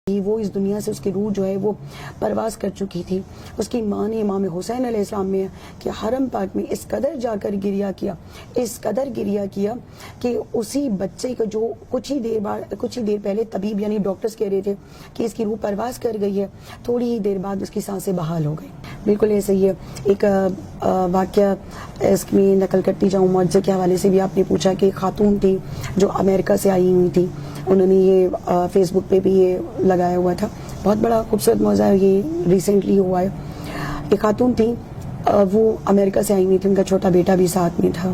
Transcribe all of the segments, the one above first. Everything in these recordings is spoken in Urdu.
وہ اس دنیا سے اس کی روح جو ہے وہ پرواز کر چکی تھی. اس کی ماں نے امام حسین علیہ السلام میں کہ حرم پاک میں اس قدر جا کر گریہ کیا کہ اسی بچے کو جو کچھ ہی دیر پہلے طبیب یعنی ڈاکٹرز کہہ رہے تھے کہ اس کی روح پرواز کر گئی ہے, تھوڑی ہی دیر بعد اس کی سانسیں بحال ہو گئی. بالکل ایسا ہی ہے. ایک واقعہ اس میں نقل کرتی جاؤں, معجزے کے حوالے سے بھی آپ نے پوچھا کہ خاتون تھی جو امریکہ سے آئی ہوئی تھی, انہوں نے یہ فیس بک پہ بھی یہ لگایا ہوا تھا. بہت بڑا خوبصورت موضوع یہ ریسنٹلی ہوا ہے. ایک خاتون تھی, وہ امریکہ سے آئی ہوئی تھی, ان کا چھوٹا بیٹا بھی ساتھ میں تھا.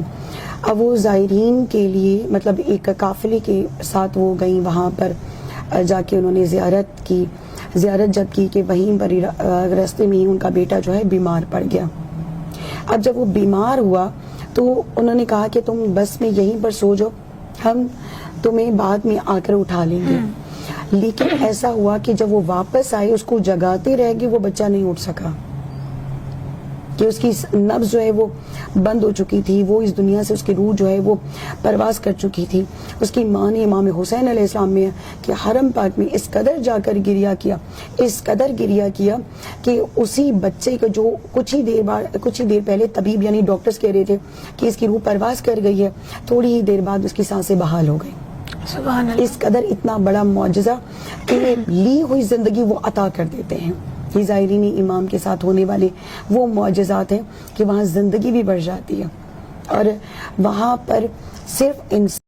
اب وہ زائرین کے لیے مطلب ایک قافلے کے ساتھ وہ گئیں, وہاں پر جا کے انہوں نے زیارت جب کی کہ وہیں پر راستے میں ہی ان کا بیٹا جو ہے بیمار پڑ گیا. اب جب وہ بیمار ہوا تو انہوں نے کہا کہ تم بس میں یہیں پر سو جاؤ, ہم تمہیں بعد میں آ کر اٹھا لیں گے. لیکن ایسا ہوا کہ جب وہ واپس آئے اس کو جگاتے رہ گئے, وہ بچہ نہیں اٹھ سکا کہ اس کی نبض جو ہے وہ بند ہو چکی تھی, وہ اس دنیا سے اس کی روح جو ہے وہ پرواز کر چکی تھی. اس کی ماں نے امام حسین علیہ السلام میں کہ حرم پاک میں اس قدر جا کر گریہ کیا کہ اسی بچے کو جو کچھ ہی دیر پہلے طبیب یعنی ڈاکٹرز کہہ رہے تھے کہ اس کی روح پرواز کر گئی ہے, تھوڑی ہی دیر بعد اس کی سانسیں بحال ہو گئی. سبحان اللہ. اس قدر اتنا بڑا معجزہ کہ لی ہوئی زندگی وہ عطا کر دیتے ہیں. یہ زائرین امام کے ساتھ ہونے والے وہ معجزات ہیں کہ وہاں زندگی بھی بڑھ جاتی ہے, اور وہاں پر صرف